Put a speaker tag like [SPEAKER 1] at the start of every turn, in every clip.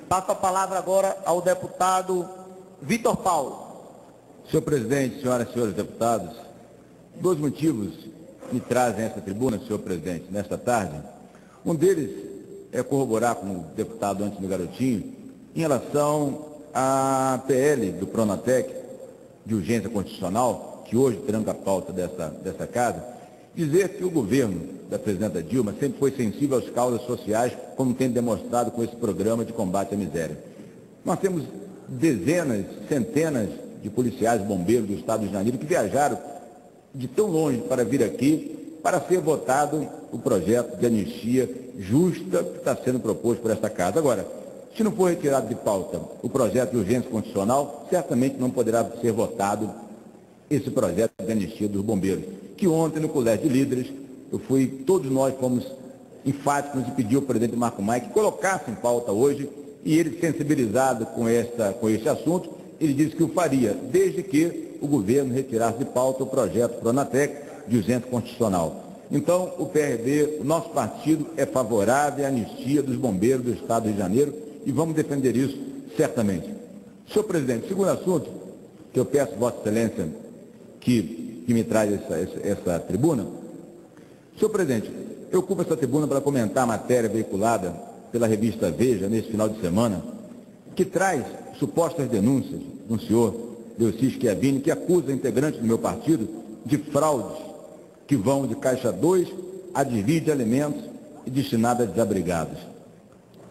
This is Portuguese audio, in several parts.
[SPEAKER 1] Passo a palavra agora ao deputado Vitor Paulo.
[SPEAKER 2] Senhor presidente, senhoras e senhores deputados, dois motivos me trazem a essa tribuna, senhor presidente, nesta tarde. Um deles é corroborar com o deputado Antônio Garotinho em relação à PL do Pronatec, de urgência constitucional, que hoje tranca a pauta dessa casa, dizer que o governo da presidenta Dilma sempre foi sensível às causas sociais, como tem demonstrado com esse programa de combate à miséria. Nós temos dezenas, centenas de policiais bombeiros do Estado de Janeiro que viajaram de tão longe para vir aqui para ser votado o projeto de anistia justa que está sendo proposto por esta casa. Agora, se não for retirado de pauta o projeto de urgência constitucional, certamente não poderá ser votado esse projeto de anistia dos bombeiros, que ontem no Colégio de Líderes, todos nós fomos enfáticos e pedimos ao presidente Marco Maia que colocasse em pauta hoje, e ele, sensibilizado com esse assunto, ele disse que o faria, desde que o governo retirasse de pauta o projeto Pronatec de urgência constitucional. Então, o PRB, o nosso partido, é favorável à anistia dos bombeiros do Estado do Rio de Janeiro e vamos defender isso certamente. Senhor presidente, segundo assunto, que eu peço Vossa Excelência que me traz essa tribuna. Senhor presidente, eu ocupo essa tribuna para comentar a matéria veiculada pela revista Veja nesse final de semana, que traz supostas denúncias de um senhor, Delcis Schiavini, que acusa integrantes do meu partido de fraudes que vão de Caixa 2 a desvio de alimentos e destinado a desabrigados.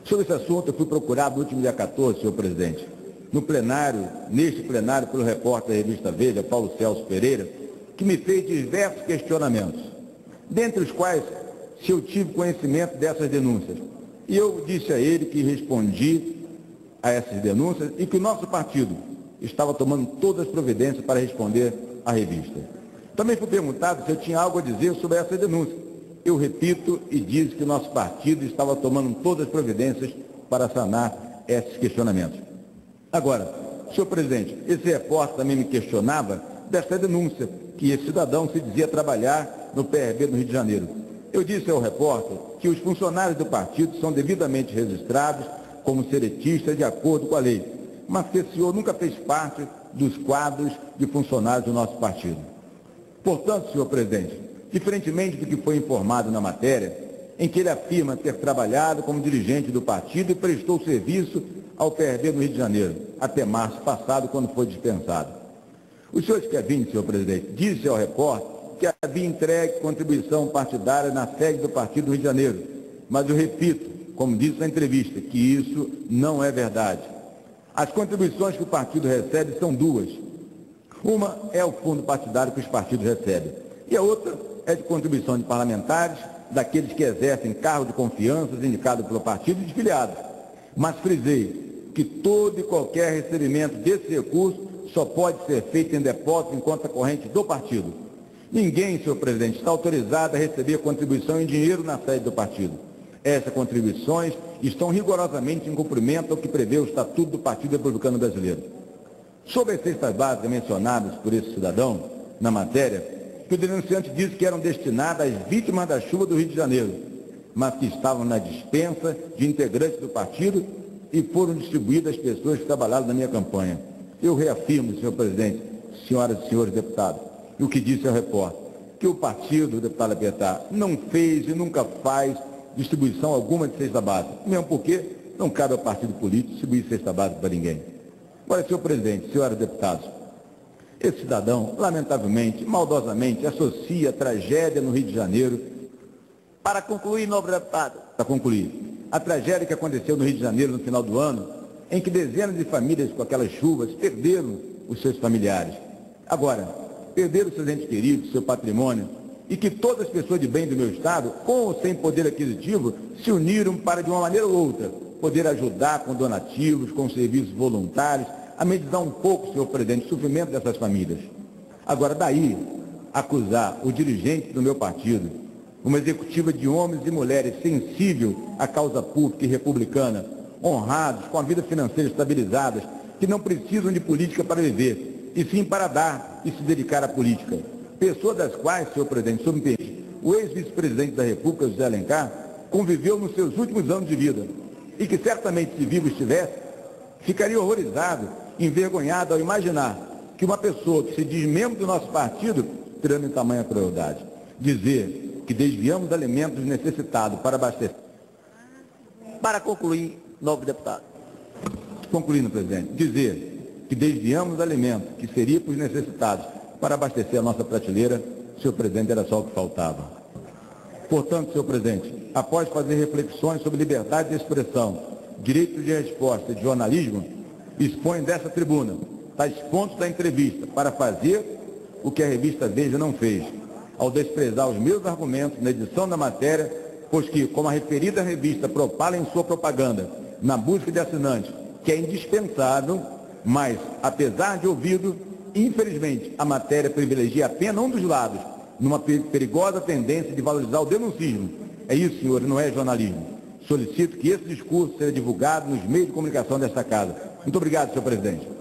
[SPEAKER 2] Sobre esse assunto, eu fui procurado no último dia 14, senhor presidente, neste plenário, pelo repórter da revista Veja, Paulo Celso Pereira, que me fez diversos questionamentos, dentre os quais se eu tive conhecimento dessas denúncias. E eu disse a ele que respondi a essas denúncias e que o nosso partido estava tomando todas as providências para responder à revista. Também fui perguntado se eu tinha algo a dizer sobre essas denúncias. Eu repito e disse que o nosso partido estava tomando todas as providências para sanar esses questionamentos. Agora, senhor presidente, esse repórter também me questionava dessa denúncia, que esse cidadão se dizia trabalhar no PRB no Rio de Janeiro. Eu disse ao repórter que os funcionários do partido são devidamente registrados como seretistas de acordo com a lei, mas que esse senhor nunca fez parte dos quadros de funcionários do nosso partido. Portanto, senhor presidente, diferentemente do que foi informado na matéria, em que ele afirma ter trabalhado como dirigente do partido e prestou serviço ao PRB no Rio de Janeiro, até março passado, quando foi dispensado. O senhor Schiavini, senhor presidente, disse ao repórter que havia entregue contribuição partidária na sede do partido do Rio de Janeiro, mas eu repito, como disse na entrevista, que isso não é verdade. As contribuições que o partido recebe são duas. Uma é o fundo partidário que os partidos recebem, e a outra é de contribuição de parlamentares, daqueles que exercem cargo de confiança indicado pelo partido e de filiados. Mas frisei que todo e qualquer recebimento desse recurso só pode ser feito em depósito em conta corrente do partido. Ninguém, senhor presidente, está autorizado a receber contribuição em dinheiro na sede do partido. Essas contribuições estão rigorosamente em cumprimento ao que prevê o Estatuto do Partido Republicano Brasileiro. Sobre as cestas básicas mencionadas por esse cidadão na matéria, que o denunciante disse que eram destinadas às vítimas da chuva do Rio de Janeiro, mas que estavam na dispensa de integrantes do partido e foram distribuídas às pessoas que trabalharam na minha campanha. Eu reafirmo, senhor presidente, senhoras e senhores deputados, o que disse ao repórter, que o partido, deputado Apertar, não fez e nunca faz distribuição alguma de cesta básica, mesmo porque não cabe ao partido político distribuir cesta básica para ninguém. Agora, senhor presidente, senhores deputados, esse cidadão, lamentavelmente, maldosamente, associa a tragédia no Rio de Janeiro.
[SPEAKER 1] Para concluir, nobre deputado.
[SPEAKER 2] Para concluir, a tragédia que aconteceu no Rio de Janeiro no final do ano, em que dezenas de famílias com aquelas chuvas perderam os seus familiares. Agora, perderam seus entes queridos, seu patrimônio, e que todas as pessoas de bem do meu Estado, com ou sem poder aquisitivo, se uniram para, de uma maneira ou outra, poder ajudar com donativos, com serviços voluntários, amenizar um pouco, senhor presidente, o sofrimento dessas famílias. Agora, daí, acusar o dirigente do meu partido, uma executiva de homens e mulheres sensível à causa pública e republicana, honrados, com a vida financeira estabilizadas, que não precisam de política para viver, e sim para dar e se dedicar à política. Pessoas das quais, senhor presidente, senhor me permite, o ex-vice-presidente da República, José Alencar, conviveu nos seus últimos anos de vida. e que certamente, se vivo estivesse, ficaria horrorizado, envergonhado ao imaginar que uma pessoa que se diz membro do nosso partido terá em tamanha crueldade. Dizer que desviamos alimentos necessitados para abastecer.
[SPEAKER 1] Para concluir, nobre deputado.
[SPEAKER 2] Concluindo, presidente, dizer que desviamos alimentos que seriam para os necessitados para abastecer a nossa prateleira, senhor presidente, era só o que faltava. Portanto, senhor presidente, após fazer reflexões sobre liberdade de expressão, direito de resposta e de jornalismo, exponho dessa tribuna tais pontos da entrevista para fazer o que a revista Veja não fez, ao desprezar os meus argumentos na edição da matéria, pois que, como a referida revista propala em sua propaganda, na busca de assinantes, que é indispensável, mas, apesar de ouvido, infelizmente, a matéria privilegia apenas um dos lados, numa perigosa tendência de valorizar o denuncismo. É isso, senhor, não é jornalismo. Solicito que esse discurso seja divulgado nos meios de comunicação desta casa. Muito obrigado, senhor presidente.